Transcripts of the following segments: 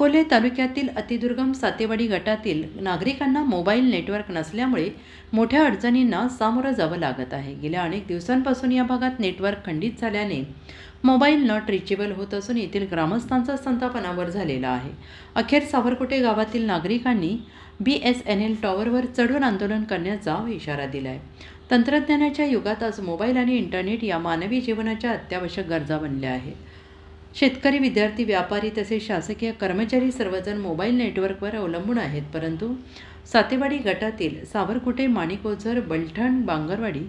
अकोले तालुक्यातील अतिदुर्गम सातेवाडी गटातील नागरिकांना मोबाईल नेटवर्क नसल्यामुळे मोठ्या अडचणींना सामोरं जावं लागत आहे। गेल्या अनेक दिवसांपासून या भागात नेटवर्क खंडित झाल्याने मोबाईल नॉट रिचेबल होत असून येथील ग्रामस्थांचा संताप अनावर झालेला आहे। अखेर सावरकुटे गावातील नागरिकांनी BSNL टॉवरवर चढून आंदोलन करण्याचा इशारा दिला आहे। तंत्रज्ञानाच्या युगात आज मोबाईल आणि इंटरनेट या मानवी जीवनाच्या अत्यावश्यक गरजा बनल्या आहेत। शेतकरी, विद्यार्थी, व्यापारी तसेच शासकीय कर्मचारी सर्वजण मोबाईल नेटवर्कवर अवलंबून आहेत, परंतु सातेवाडी गटातील सावरकुटे, माणिकोझर, बलठण, बांगरवाडी,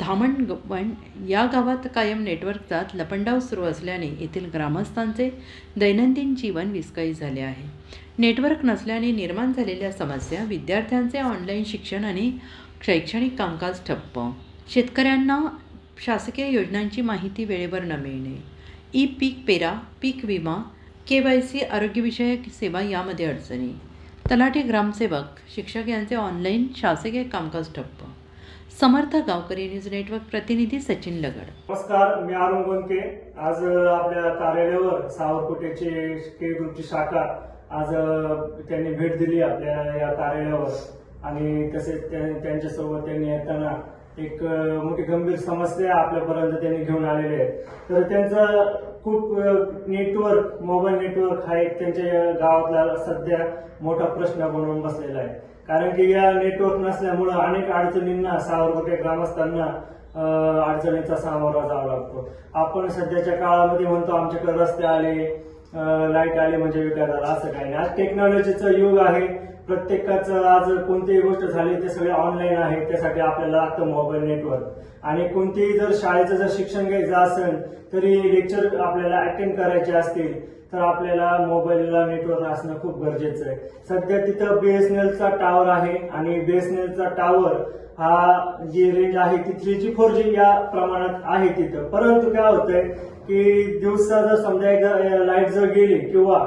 धामणगवण या गावात कायम नेटवर्कचा लपंडाव सुरू असल्याने येथील ग्रामस्थांचे दैनंदिन जीवन विस्कळीत झाले आहे। नेटवर्क नसल्याने निर्माण झालेल्या समस्या, विद्यार्थ्यांचे ऑनलाईन शिक्षण आणि शैक्षणिक कामकाज ठप्प, शेतकऱ्यांना शासकीय योजनांची माहिती वेळेवर न मिळणे, पीक पेरा, पीक विमा, KYC, आरोग्यविषयक सेवा यामध्ये अडचणी, तलाठी, ग्रामसेवक, शिक्षक यांचे ऑनलाईन शासकीय कामकाज ठप्प। समर्थ गावकरी न्यूज नेटवर्क प्रतिनिधी सचिन लगड। नमस्कार, मी अरुण गोंके। आज आपल्या कार्यालयावर सावरकुटेचे के ग्रुपची शाखा आज त्यांनी भेट दिली आपल्या या कार्यालयावर आणि तसेच त्यांच्यासोबत त्यांनी येताना एक मोठी गंभीर समस्या आपल्यापर्यंत त्यांनी घेऊन आलेली आहे। तर त्यांचा खूप नेटवर्क, मोबाईल नेटवर्क हा एक त्यांच्या गावातला सध्या मोठा प्रश्न बनून बसलेला आहे। कारण की या नेटवर्क नसल्यामुळे अनेक अडचणींना सावरकुटे ग्रामस्थांना अडचणीचा सामोरा जावा लागतो। आपण सध्याच्या काळामध्ये म्हणतो आमच्याकडे रस्ते आले, लाईट आली म्हणजे विकास झाला, असं काही नाही। आज टेक्नॉलॉजीचं युग आहे। प्रत्येकाचं आज कोणतीही गोष्ट झाली ते सगळे ऑनलाईन आहे, त्यासाठी आपल्याला लागतं मोबाईल नेटवर्क। आणि कोणतेही जर शाळेचं जर शिक्षण घ्यायचं असेल, तरी लेक्चर आपल्याला अटेंड करायचे असतील तर आपल्याला मोबाईलला नेटवर्क असणं खूप गरजेचं आहे। सध्या तिथं BSNLचा टावर आहे आणि BSNLचा टावर हा जी रेंज आहे ती 3G 4G या प्रमाणात आहे तिथं। परंतु काय होतंय की दिवसा जर समजा एकदा लाईट जर गेली किंवा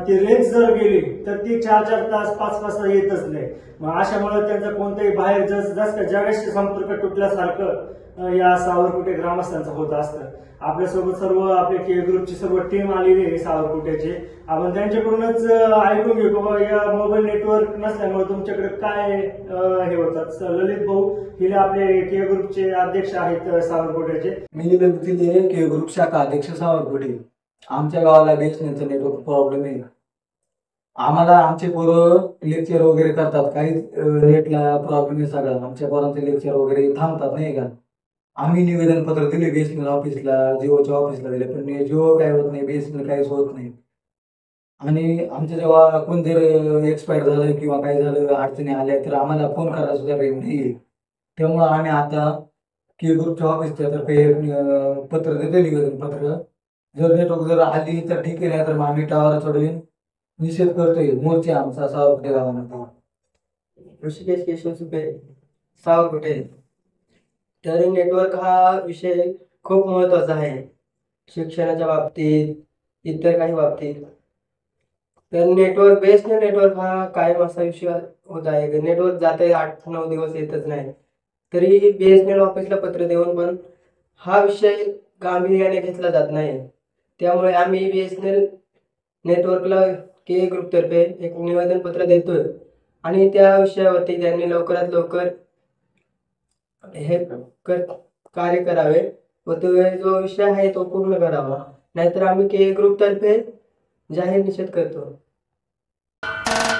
ती रेंज जर गेली तर ती 4-4 तास 5 तास येतच नाही। मग अशामुळे त्यांचा कोणत्याही बाहेर जास्त जगाशी संपर्क तुटल्यासारखं या सावरकुटे ग्रामस्थांचं होत असतं। आपल्यासोबत सर्व आपल्या के ग्रुपची सर्व टीम आलेली आहे सावरकुट्याची। आपण त्यांच्याकडूनच ऐकून घेऊ बाबा या मोबाईल नेटवर्क नसल्यामुळे तुमच्याकडे काय हे होतात। ललित भाऊ हे आपले के ग्रुपचे अध्यक्ष आहेत सावरकुट्याचे। मी ललित के ग्रुप शाखा अध्यक्ष सावरकुटे। आमच्या गावाला BSNLचं नेटवर्क प्रॉब्लेम आहे। आम्हाला आमचे पोरं लेक्चर वगैरे करतात, काही नेटला प्रॉब्लेम आहे सगळं। आमच्या पोरांचे लेक्चर वगैरे थांबतात नाही का। आम्ही निवेदन पत्र दिले BSNL ऑफिसला, जिओच्या ऑफिसला दिले, पण जिओ काय होत नाही, BSNL काहीच होत नाही। आणि आमच्या जेव्हा कोण जर एक्सपायर झालं किंवा काही झालं, अडचणी आल्या तर आम्हाला फोन करायला सुद्धा रेंज नाहीये। त्यामुळे आम्ही आता के ग्रुपच्या ऑफिसच्या तर्फे पत्र देतो, निवेदन पत्र। जर नेटवर्क जर आली तर ठीक आहे, नाही तर मग आम्ही टावर चढवून निषेध करतोय। मोर्चा आमचा सावरकुटे गावामध्ये। ऋषिकेश केशव सुपे, सावरकुटे। तर नेटवर्क हा विषय खूप महत्त्वाचा आहे, शिक्षणाच्या बाबतीत, इतर काही बाबतीत। तर नेटवर्क, BSNL नेटवर्क हा कायम असा विषय होत आहे। नेटवर्क जाते 8-9 दिवस येतच नाही, तरी BSNL ऑफिसला पत्र देऊन पण हा विषय गांभीर्याने घेतला जात नाही। त्यामुळे आम्ही BSNL नेटवर्कला के ग्रुपतर्फे एक निवेदन पत्र देतोय आणि त्या विषयावरती त्यांनी लवकरात लवकर हे कार्य करावे व तो जो विषय आहे तो पूर्ण करावा, नाहीतर आम्ही के ग्रुपतर्फे जाहीर निषेध करतो।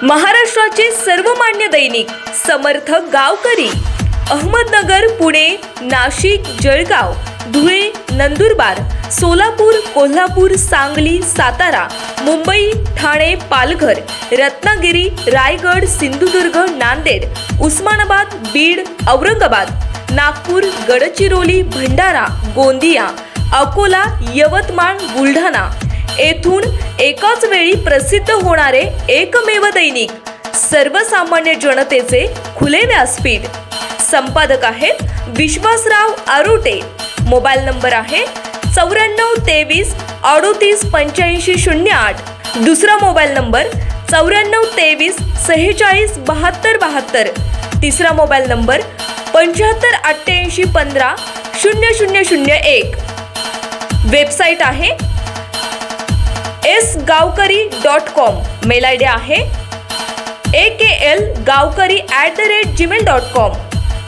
महाराष्ट्राचे सर्वमान्य दैनिक समर्थ गावकरी, अहमदनगर, पुणे, नाशिक, जळगाव, धुळे, नंदुरबार, सोलापूर, कोल्हापूर, सांगली, सातारा, मुंबई, ठाणे, पालघर, रत्नागिरी, रायगड, सिंधुदुर्ग, नांदेड, उस्मानाबाद, बीड, औरंगाबाद, नागपूर, गडचिरोली, भंडारा, गोंदिया, अकोला, यवतमाळ, बुलढाणा येथून एकाच वेळी प्रसिद्ध होणारे एकमेव दैनिक, सर्वसामान्य जनतेचे खुले व्यासपीठ। संपादक आहेत विश्वासराव आरोटे। मोबाईल नंबर आहे 9423 38 85 08। दुसरा मोबाईल नंबर 9423 46 72 72। तिसरा मोबाईल नंबर 75 88 15 0001। वेबसाईट आहे sgavkari.com. मेल आय डी आहे aklgavkari@gmail.com.